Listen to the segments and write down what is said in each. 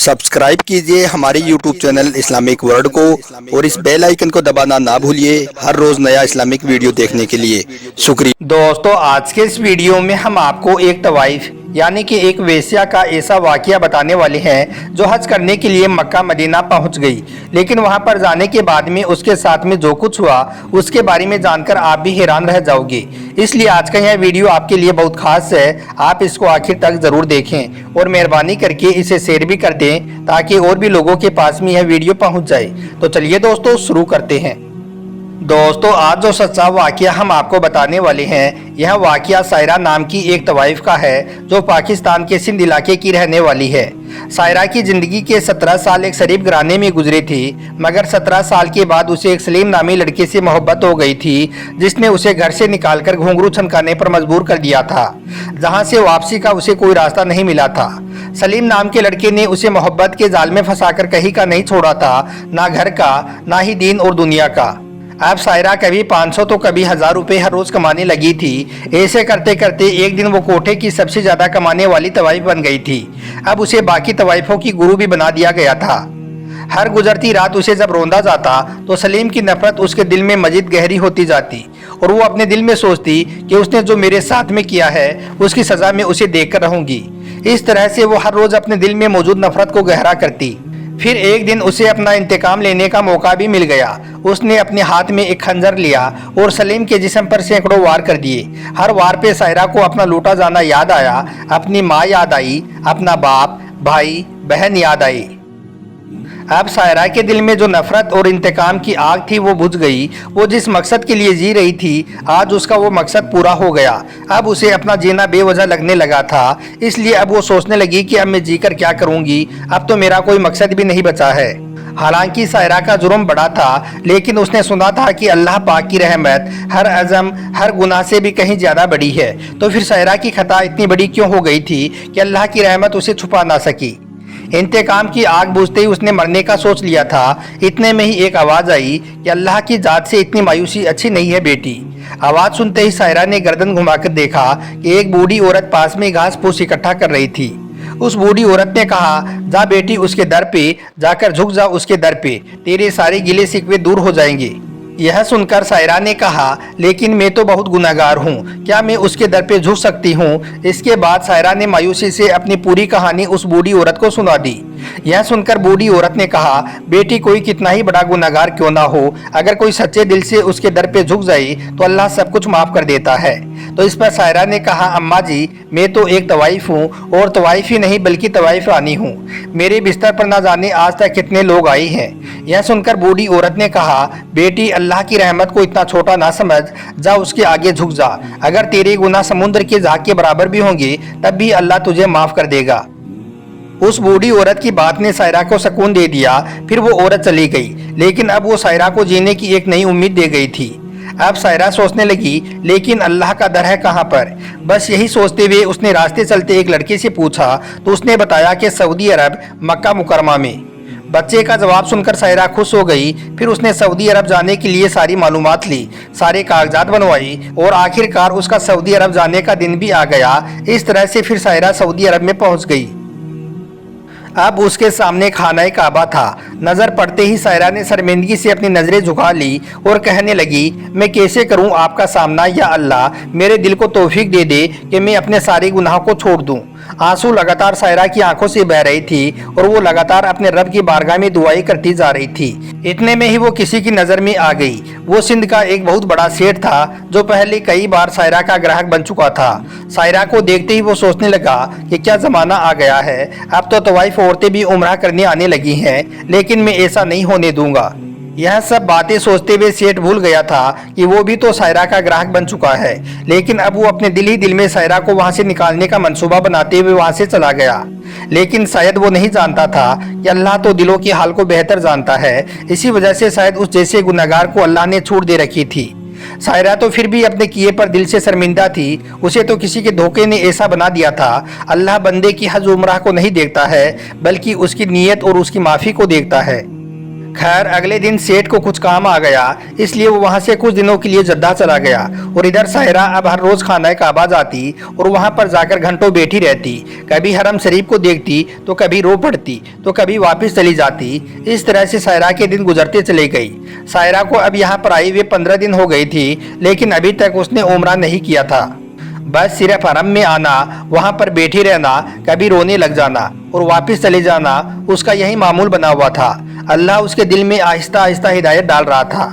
Subscribe कीजिए हमारे YouTube channel Islamic world को और इस बेल आइकन को दबाना ना भूलिए हर रोज नया इस्लामिक वीडियो देखने के लिए। शुक्रिया। दोस्तों, आज के इस वीडियो में हम आपको एक तवाइफ यानी कि एक वेश्या का ऐसा वाकया बताने वाले हैं जो हज करने के लिए मक्का मदीना पहुंच गई, लेकिन वहां पर जाने के बाद में उसके साथ में जो कुछ हुआ उसके बारे में जानकर आप भी हैरान रह जाओगे। इसलिए आज का यह वीडियो आपके लिए बहुत खास है, आप इसको आखिर तक जरूर देखें और मेहरबानी करके इसे शेयर भी कर दें ताकि और भी लोगों के पास में यह वीडियो पहुंच जाए। तो चलिए दोस्तों शुरू करते हैं। दोस्तों, आज जो सच्चा वाकया हम आपको बताने वाले हैं यह वाकया सायरा नाम की एक तवाइफ का है जो पाकिस्तान के सिंध इलाके की रहने वाली है। सायरा की जिंदगी के 17 साल एक शरीफ घराने में गुजरे थी, मगर 17 साल के बाद उसे एक सलीम नामी लड़के से मोहब्बत हो गई थी जिसने उसे घर से निकालकर घुंघरू छनकाने पर मजबूर कर दिया था, जहां से वापसी का उसे कोई रास्ता नहीं मिला था। सलीम नाम के लड़के ने उसे मोहब्बत के जाल में फंसाकर कहीं का नहीं छोड़ा था, ना घर का ना ही दीन और दुनिया का। अब सायरा कभी 500 तो कभी 1000 रुपए हर रोज कमाने लगी थी। ऐसे करते करते एक दिन वो कोठे की सबसे ज्यादा कमाने वाली तवाइफ बन गई थी। अब उसे बाकी तवाइफों की गुरु भी बना दिया गया था। हर गुजरती रात उसे जब रोंदा जाता तो सलीम की नफरत उसके दिल में मजीद गहरी होती जाती और वो अपने दिल में सोचती कि उसने जो मेरे साथ में किया है उसकी सजा में उसे देखकर रहूंगी। इस तरह से वो हर रोज अपने दिल में मौजूद नफरत को गहरा करती। फिर एक दिन उसे अपना इंतकाम लेने का मौका भी मिल गया। उसने अपने हाथ में एक खंजर लिया और सलीम के जिस्म पर सैकड़ों वार कर दिए। हर वार पे सायरा को अपना लूटा जाना याद आया, अपनी माँ याद आई, अपना बाप भाई बहन याद आई। अब सायरा के दिल में जो नफरत और इंतकाम की आग थी वो बुझ गई। वो जिस मकसद के लिए जी रही थी आज उसका वो मकसद पूरा हो गया। अब उसे अपना जीना बेवजह लगने लगा था, इसलिए अब वो सोचने लगी कि अब मैं जीकर क्या करूंगी, अब तो मेरा कोई मकसद भी नहीं बचा है। हालांकि सायरा का जुर्म बड़ा था, लेकिन उसने सुना था कि अल्लाह पाक की रहमत हर अज़म हर गुनाह से भी कहीं ज्यादा बड़ी है। तो फिर सायरा की खता इतनी बड़ी क्यों हो गई थी कि अल्लाह की रहमत उसे छुपा ना सकी। इंतकाम की आग बुझते ही उसने मरने का सोच लिया था। इतने में ही एक आवाज आई कि अल्लाह की जात से इतनी मायूसी अच्छी नहीं है बेटी। आवाज सुनते ही सायरा ने गर्दन घुमाकर देखा कि एक बूढ़ी औरत पास में घास फूस इकट्ठा कर रही थी। उस बूढ़ी औरत ने कहा, जा बेटी उसके दर पे जाकर झुक जा, उसके दर पे तेरे सारे गिले शिकवे दूर हो जाएंगे। यह सुनकर सायरा ने कहा, लेकिन मैं तो बहुत गुनाहगार हूँ, क्या मैं उसके दर पे झुक सकती हूँ? इसके बाद सायरा ने मायूसी से अपनी पूरी कहानी उस बूढ़ी औरत को सुना दी। यह सुनकर बूढ़ी औरत ने कहा, बेटी कोई कितना ही बड़ा गुनाहगार क्यों ना हो, अगर कोई सच्चे दिल से उसके दर पे झुक जाए तो अल्लाह सब कुछ माफ कर देता है। तो इस पर सायरा ने कहा, अम्मा जी मैं तो एक तवाइफ हूँ और तवाइफ ही नहीं बल्कि तवाइफ रानी हूँ। मेरे बिस्तर पर ना जाने आज तक कितने लोग आए हैं। यह सुनकर बूढ़ी औरत ने कहा, बेटी अल्लाह की रहमत को इतना छोटा ना समझ, जा उसके आगे झुक जा। अगर तेरे गुनाह समुद्र के झाग के बराबर भी होंगे तब भी अल्लाह तुझे माफ कर देगा। उस बूढ़ी औरत की बात ने सायरा को सुकून दे दिया। फिर वो औरत चली गई, लेकिन अब वो सायरा को जीने की एक नई उम्मीद दे गई थी। अब सायरा सोचने लगी, लेकिन अल्लाह का दर है कहाँ पर। बस यही सोचते हुए उसने रास्ते चलते एक लड़के से पूछा तो उसने बताया कि सऊदी अरब मक्का मुकरमा में। बच्चे का जवाब सुनकर सायरा खुश हो गई। फिर उसने सऊदी अरब जाने के लिए सारी मालूमात ली, सारे कागजात बनवाई और आखिरकार उसका सऊदी अरब जाने का दिन भी आ गया। इस तरह से फिर सायरा सऊदी अरब में पहुंच गई। अब उसके सामने खाना काबा था। नजर पड़ते ही सायरा ने शर्मिंदगी से अपनी नजरें झुका ली और कहने लगी, मैं कैसे करूं आपका सामना, या अल्लाह मेरे दिल को तौफीक दे दे कि मैं अपने सारे गुनाहों को छोड़ दूं। आंसू लगातार सायरा की आंखों से बह रही थी और वो लगातार अपने रब की बारगाह में दुआएं करती जा रही थी। इतने में ही वो किसी की नजर में आ गई। वो सिंध का एक बहुत बड़ा सेठ था जो पहले कई बार सायरा का ग्राहक बन चुका था। सायरा को देखते ही वो सोचने लगा कि क्या जमाना आ गया है, अब तो तवाइफ औरतें भी उम्रा करने आने लगी हैं, लेकिन मैं ऐसा नहीं होने दूंगा। यह सब बातें सोचते हुए सेठ भूल गया था कि वो भी तो सायरा का ग्राहक बन चुका है, लेकिन अब वो अपने दिल ही दिल में सायरा को वहां से निकालने का मंसूबा बनाते हुए वहां से चला गया। लेकिन शायद वो नहीं जानता था कि अल्लाह तो दिलों के हाल को बेहतर जानता है। इसी वजह से शायद उस जैसे गुनहगार को अल्लाह ने छूट दे रखी थी। सायरा तो फिर भी अपने किए पर दिल से शर्मिंदा थी। उसे तो किसी के धोखे ने ऐसा बना दिया था। अल्लाह बंदे की हज उम्राह को नहीं देखता है बल्कि उसकी नीयत और उसकी माफी को देखता है। खैर अगले दिन सेठ को कुछ काम आ गया, इसलिए वो वहां से कुछ दिनों के लिए जद्दा चला गया। और इधर सायरा अब हर रोज खाना काबा जाती और वहां पर जाकर घंटों बैठी रहती। कभी हरम शरीफ को देखती तो कभी रो पड़ती तो कभी वापस चली जाती। इस तरह से सायरा के दिन गुजरते चले गई। सायरा को अब यहाँ पर आई हुए 15 दिन हो गई थी, लेकिन अभी तक उसने उम्रा नहीं किया था। बस सिर्फ हरम में आना, वहां पर बैठी रहना, कभी रोने लग जाना और वापस चले जाना उसका यही मामूल बना हुआ था। अल्लाह उसके दिल में आहिस्ता आहिस्ता हिदायत डाल रहा था।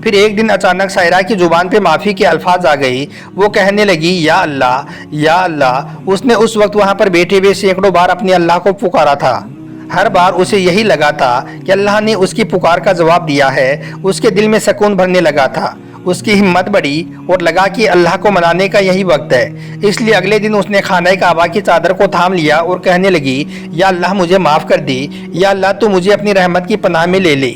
फिर एक दिन अचानक सायरा की जुबान पे माफ़ी के अल्फाज आ गई। वो कहने लगी या अल्लाह या अल्लाह। उसने उस वक्त वहाँ पर बैठे हुए सैकड़ों बार अपने अल्लाह को पुकारा था। हर बार उसे यही लगा था कि अल्लाह ने उसकी पुकार का जवाब दिया है। उसके दिल में सुकून भरने लगा था। उसकी हिम्मत बढ़ी और लगा कि अल्लाह को मनाने का यही वक्त है। इसलिए अगले दिन उसने खाना काबा की चादर को थाम लिया और कहने लगी या अल्लाह मुझे माफ़ कर दे, या अल्लाह तू मुझे अपनी रहमत की पनाह में ले ले।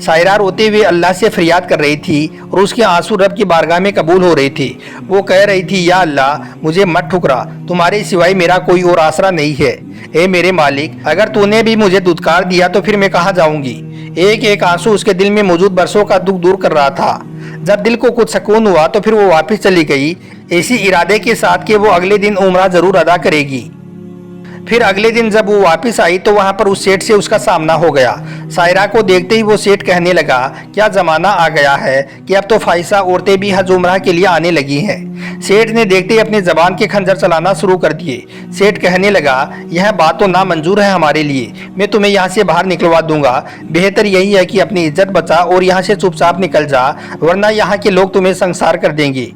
सायरा रोते हुए अल्लाह से फरियाद कर रही थी और उसके आंसू रब की बारगाह में कबूल हो रहे थे। वो कह रही थी या अल्लाह मुझे मत ठुकरा, तुम्हारे सिवाय मेरा कोई और आसरा नहीं है। ए मेरे मालिक, अगर तूने भी मुझे दुत्कार दिया तो फिर मैं कहाँ जाऊंगी। एक एक आंसू उसके दिल में मौजूद बरसों का दुख दूर कर रहा था। जब दिल को कुछ सुकून हुआ तो फिर वो वापस चली गई, इसी इरादे के साथ कि वो अगले दिन उम्रा जरूर अदा करेगी। फिर अगले दिन जब वो वापस आई तो वहां पर उस सेठ से उसका सामना हो गया। सायरा को देखते ही वो सेठ कहने लगा क्या जमाना आ गया है कि अब तो फाइसा औरतें भी हज उम्रा के लिए आने लगी हैं। सेठ ने देखते ही अपनी जबान के खंजर चलाना शुरू कर दिए। सेठ कहने लगा यह बात तो नामंजूर है हमारे लिए, मैं तुम्हें यहाँ से बाहर निकलवा दूंगा। बेहतर यही है कि अपनी इज्जत बचा और यहाँ से चुपचाप निकल जा, वरना यहाँ के लोग तुम्हें संसार कर देंगे।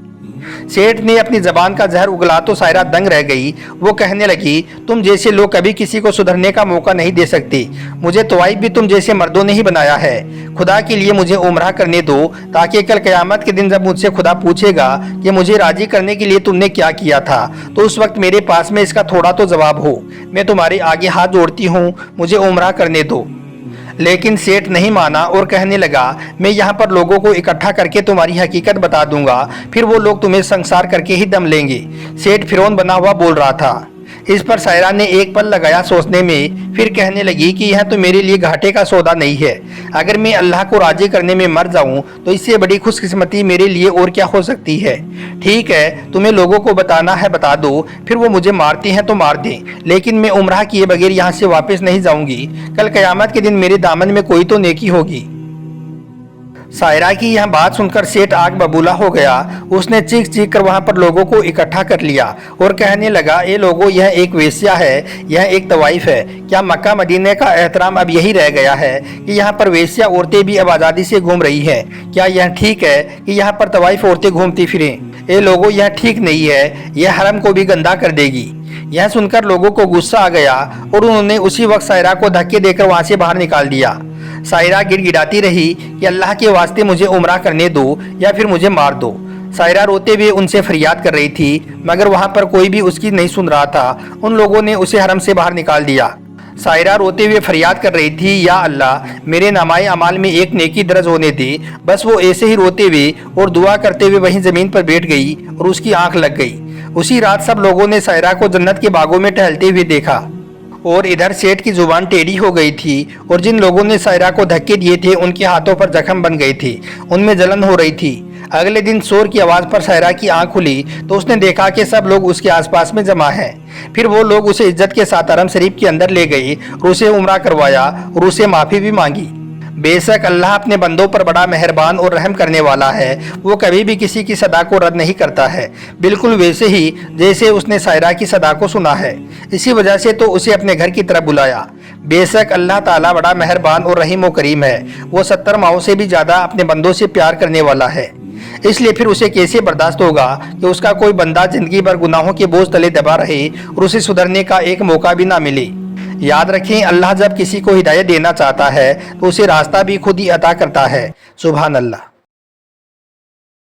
सेठ ने अपनी जबान का जहर उगला तो सायरा दंग रह गई। वो कहने लगी तुम जैसे लोग कभी किसी को सुधरने का मौका नहीं दे सकते। मुझे तवाइफ भी तुम जैसे मर्दों ने ही बनाया है। खुदा के लिए मुझे उम्रा करने दो, ताकि कल क़यामत के दिन जब मुझसे खुदा पूछेगा कि मुझे राजी करने के लिए तुमने क्या किया था, तो उस वक्त मेरे पास में इसका थोड़ा तो जवाब हो। मैं तुम्हारे आगे हाथ जोड़ती हूँ, मुझे उम्रा करने दो। लेकिन सेठ नहीं माना और कहने लगा मैं यहाँ पर लोगों को इकट्ठा करके तुम्हारी हकीकत बता दूंगा, फिर वो लोग तुम्हें संसार करके ही दम लेंगे। सेठ फिरौन बना हुआ बोल रहा था। इस पर सायरा ने एक पल लगाया सोचने में, फिर कहने लगी कि यह तो मेरे लिए घाटे का सौदा नहीं है। अगर मैं अल्लाह को राजी करने में मर जाऊं तो इससे बड़ी खुशकिस्मती मेरे लिए और क्या हो सकती है। ठीक है, तुम्हें लोगों को बताना है बता दो, फिर वो मुझे मारते हैं तो मार दें, लेकिन मैं उम्रा किए बगैर यहाँ से वापस नहीं जाऊंगी। कल क़यामत के दिन मेरे दामन में कोई तो नेकी होगी। सायरा की यह बात सुनकर सेठ आग बबूला हो गया। उसने चीख चीख कर वहां पर लोगों को इकट्ठा कर लिया और कहने लगा ये लोगों, यह एक वेश्या है, यह एक तवाइफ है। क्या मक्का मदीने का एहतराम अब यही रह गया है कि यहाँ पर वेश्या औरतें भी अब आज़ादी से घूम रही हैं? क्या यह ठीक है कि यहाँ पर तवाइफ औरतें घूमती फिरें? ये लोगों, यह ठीक नहीं है, यह हरम को भी गंदा कर देगी। यह सुनकर लोगों को गुस्सा आ गया और उन्होंने उसी वक्त सायरा को धक्के देकर वहां से बाहर निकाल दिया। सायरा गिड़गिड़ाती रही कि अल्लाह के वास्ते मुझे उम्रा करने दो या फिर मुझे मार दो। सायरा रोते हुए उनसे फरियाद कर रही थी, मगर वहां पर कोई भी उसकी नहीं सुन रहा था। उन लोगों ने उसे हरम से बाहर निकाल दिया। सायरा रोते हुए फरियाद कर रही थी या अल्लाह मेरे नामाए अमाल में एक नेकी दर्ज होने दे। बस वो ऐसे ही रोते हुए और दुआ करते हुए वहीं जमीन पर बैठ गई और उसकी आंख लग गई। उसी रात सब लोगों ने सायरा को जन्नत के बागों में टहलते हुए देखा। और इधर सेठ की जुबान टेढ़ी हो गई थी और जिन लोगों ने सायरा को धक्के दिए थे उनके हाथों पर जख्म बन गए थे, उनमें जलन हो रही थी। अगले दिन शोर की आवाज़ पर सायरा की आंख खुली तो उसने देखा कि सब लोग उसके आसपास में जमा हैं। फिर वो लोग उसे इज्जत के साथ हरम शरीफ के अंदर ले गए और उसे उम्रा करवाया और उसे माफ़ी भी मांगी। बेशक अल्लाह अपने बंदों पर बड़ा मेहरबान और रहम करने वाला है। वो कभी भी किसी की सदा को रद्द नहीं करता है, बिल्कुल वैसे ही जैसे उसने सायरा की सदा को सुना है। इसी वजह से तो उसे अपने घर की तरफ बुलाया। बेशक अल्लाह ताला बड़ा मेहरबान और रहीम व करीम है। वो 70 माओं से भी ज़्यादा अपने बंदों से प्यार करने वाला है। इसलिए फिर उसे कैसे बर्दाश्त होगा कि उसका कोई बंदा जिंदगी भर गुनाहों के बोझ तले दबा रहे और उसे सुधरने का एक मौका भी ना मिले। याद रखें, अल्लाह जब किसी को हिदायत देना चाहता है तो उसे रास्ता भी खुद ही अता करता है। सुभान अल्लाह।